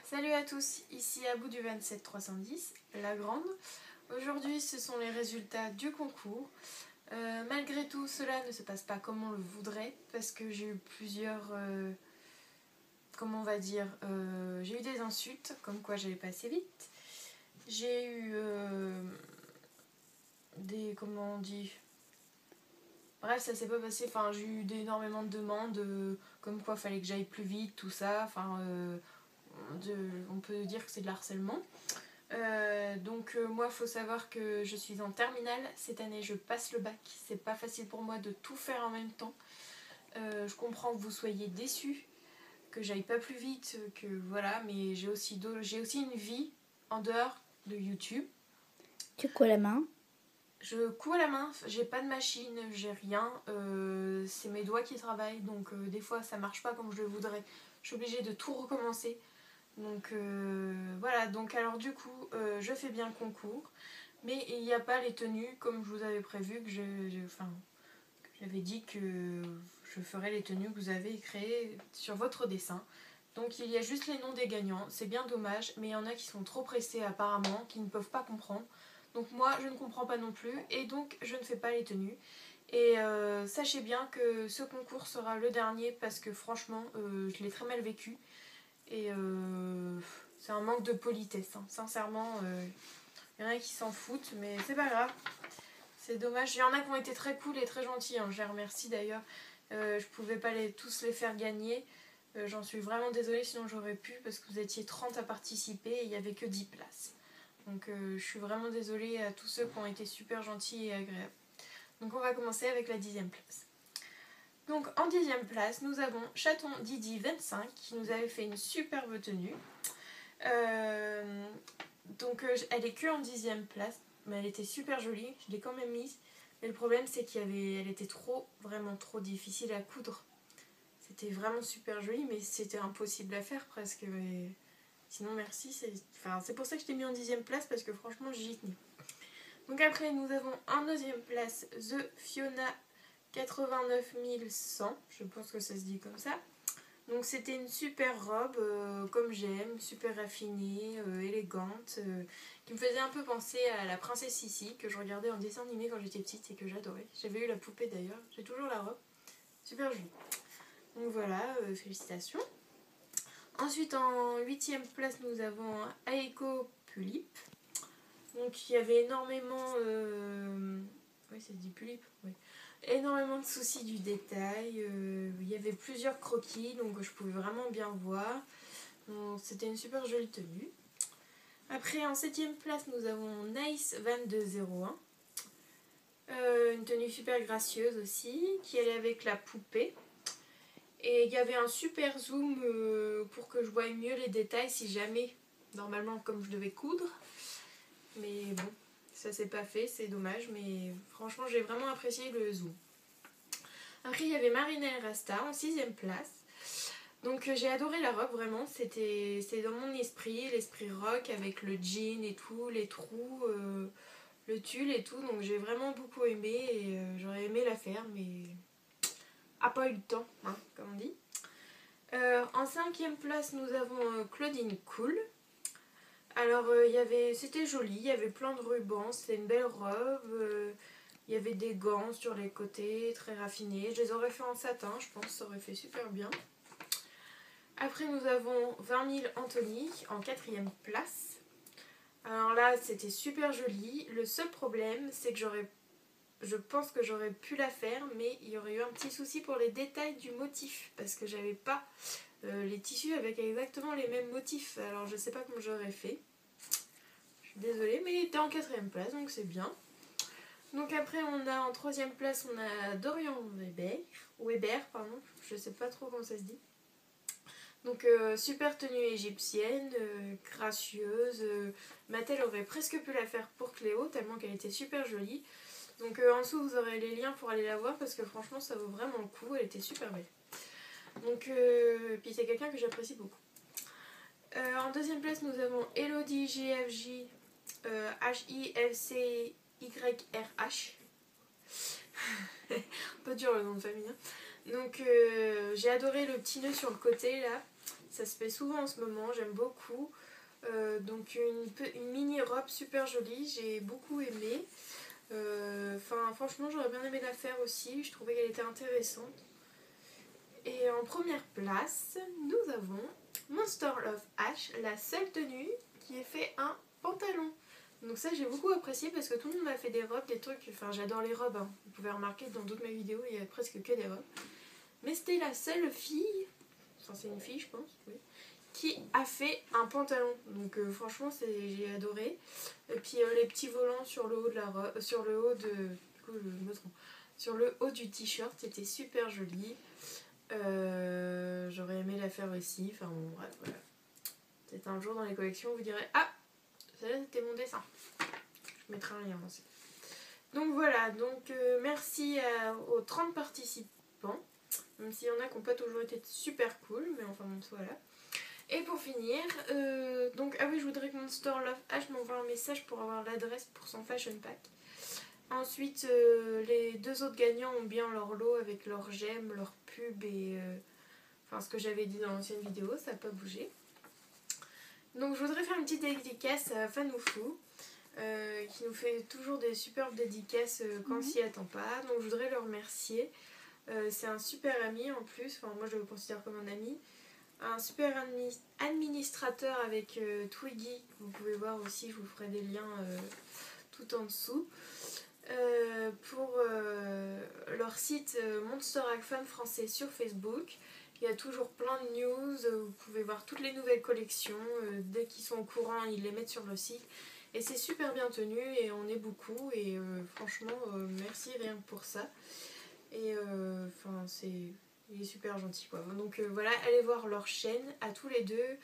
Salut à tous, ici Abou du 27310, la grande. Aujourd'hui ce sont les résultats du concours. Malgré tout cela ne se passe pas comme on le voudrait parce que j'ai eu plusieurs, comment on va dire, j'ai eu des insultes comme quoi j'allais pas assez vite. J'ai eu des, comment on dit, bref ça s'est pas passé, enfin j'ai eu énormément de demandes comme quoi fallait que j'aille plus vite, tout ça, enfin on peut dire que c'est de l'harcèlement. Donc moi il faut savoir que je suis en terminale, cette année je passe le bac, c'est pas facile pour moi de tout faire en même temps. Je comprends que vous soyez déçus, que j'aille pas plus vite, que voilà, mais j'ai aussi une vie en dehors de YouTube. Tu couds la main? Je couds à la main, j'ai pas de machine, j'ai rien, c'est mes doigts qui travaillent, donc des fois ça marche pas comme je le voudrais, je suis obligée de tout recommencer. Donc voilà, donc alors du coup je fais bien le concours, mais il n'y a pas les tenues comme je vous avais prévu, que j'avais dit que je ferais les tenues que vous avez créées sur votre dessin. Donc il y a juste les noms des gagnants, c'est bien dommage, mais il y en a qui sont trop pressés apparemment, qui ne peuvent pas comprendre. Donc moi je ne comprends pas non plus, et donc je ne fais pas les tenues. Et sachez bien que ce concours sera le dernier parce que franchement je l'ai très mal vécu. Et c'est un manque de politesse, hein. Sincèrement, il y en a qui s'en foutent, mais c'est pas grave. C'est dommage. Il y en a qui ont été très cool et très gentils, hein. Je les remercie d'ailleurs. Je pouvais pas tous les faire gagner. J'en suis vraiment désolée, sinon j'aurais pu, parce que vous étiez 30 à participer et il n'y avait que 10 places. Donc je suis vraiment désolée à tous ceux qui ont été super gentils et agréables. Donc on va commencer avec la 10e place. Donc en 10e place, nous avons Chaton Didi 25 qui nous avait fait une superbe tenue. Elle est que en 10e place, mais elle était super jolie, je l'ai quand même mise. Mais le problème c'est elle était vraiment trop difficile à coudre. C'était vraiment super joli, mais c'était impossible à faire presque. Et sinon merci, c'est pour ça que je t'ai mis en 10e place, parce que franchement j'y tenais. Donc après nous avons en 9e place The Fiona 89 100, je pense que ça se dit comme ça. Donc c'était une super robe, comme j'aime, super raffinée, élégante, qui me faisait un peu penser à la princesse Sissi, que je regardais en dessin animé quand j'étais petite et que j'adorais. J'avais eu la poupée d'ailleurs, j'ai toujours la robe, super jolie. Donc voilà, félicitations. Ensuite en 8e place nous avons Aiko Pulip. Donc il y avait énormément... Oui, ça se dit Pulip, oui. Énormément de soucis du détail, il y avait plusieurs croquis, donc je pouvais vraiment bien voir. C'était une super jolie tenue. Après en 7e place nous avons Nice 2201, une tenue super gracieuse aussi, qui allait avec la poupée. Et il y avait un super zoom pour que je voie mieux les détails si jamais, normalement comme je devais coudre. Mais bon, ça s'est pas fait, c'est dommage, mais franchement j'ai vraiment apprécié le zoom. Après il y avait Marina et Rasta en 6e place. Donc j'ai adoré la robe, vraiment, c'était dans mon esprit, l'esprit rock avec le jean et tout, les trous, le tulle et tout. Donc j'ai vraiment beaucoup aimé et j'aurais aimé la faire, mais pas eu le temps, hein, comme on dit. En 5e place nous avons Claudine Cool. Alors c'était joli, il y avait plein de rubans, c'était une belle robe. Il y avait des gants sur les côtés, très raffinés. Je les aurais fait en satin, je pense, ça aurait fait super bien. Après nous avons 20 000 Anthony en 4e place. Alors là c'était super joli. Le seul problème c'est que je pense que j'aurais pu la faire, mais il y aurait eu un petit souci pour les détails du motif, parce que j'avais pas les tissus avec exactement les mêmes motifs. Alors je sais pas comment j'aurais fait. Je suis désolée, mais il était en 4e place, donc c'est bien. Donc après on a en 3e place on a Dorian Weber, pardon, je sais pas trop comment ça se dit. Donc super tenue égyptienne, gracieuse. Mathilde aurait presque pu la faire pour Cléo, tellement qu'elle était super jolie. Donc en dessous vous aurez les liens pour aller la voir, parce que franchement ça vaut vraiment le coup, elle était super belle. Donc puis c'est quelqu'un que j'apprécie beaucoup. En 2e place nous avons Elodie GFJ HIFCYRH. Un peu dur le nom de famille, hein. Donc j'ai adoré le petit nœud sur le côté là, Ça se fait souvent en ce moment, j'aime beaucoup. Donc une mini robe super jolie, j'ai beaucoup aimé. Franchement j'aurais bien aimé la faire aussi, je trouvais qu'elle était intéressante. Et en première place, nous avons Monster Love Ash, la seule tenue qui est fait un pantalon. Donc ça j'ai beaucoup apprécié parce que tout le monde m'a fait des robes, des trucs, enfin j'adore les robes, hein. Vous pouvez remarquer dans d'autres de mes vidéos il y a presque que des robes. Mais c'était la seule fille, enfin c'est une fille je pense, oui, qui a fait un pantalon. Donc franchement j'ai adoré. Et puis les petits volants sur le haut de la robe, sur le haut de... Du coup je me trompe. Sur le haut du t-shirt, c'était super joli. J'aurais aimé la faire aussi. Enfin bon, bref, voilà. Peut-être un jour dans les collections, vous direz ah, ça c'était mon dessin. Je mettrai un lien aussi. Donc voilà, donc merci aux 30 participants. Même s'il y en a qui n'ont pas toujours été super cool, mais enfin bon, voilà. Et pour finir, donc ah oui, je voudrais que Monster Love Ash m'envoie un message pour avoir l'adresse pour son fashion pack. Ensuite, les deux autres gagnants ont bien leur lot avec leurs gemmes, leurs pubs et enfin ce que j'avais dit dans l'ancienne vidéo, ça n'a pas bougé. Donc je voudrais faire une petite dédicace à Fanoufou qui nous fait toujours des superbes dédicaces quand on s'y attend pas. Donc je voudrais le remercier. C'est un super ami en plus, enfin moi je le considère comme un ami. Un super administrateur avec Twiggy, vous pouvez voir aussi, je vous ferai des liens tout en dessous. Pour leur site Monster Fun français sur Facebook. Il y a toujours plein de news, vous pouvez voir toutes les nouvelles collections, dès qu'ils sont au courant ils les mettent sur le site et c'est super bien tenu et on est beaucoup et franchement merci rien que pour ça et il est super gentil quoi. Donc voilà, allez voir leur chaîne à tous les deux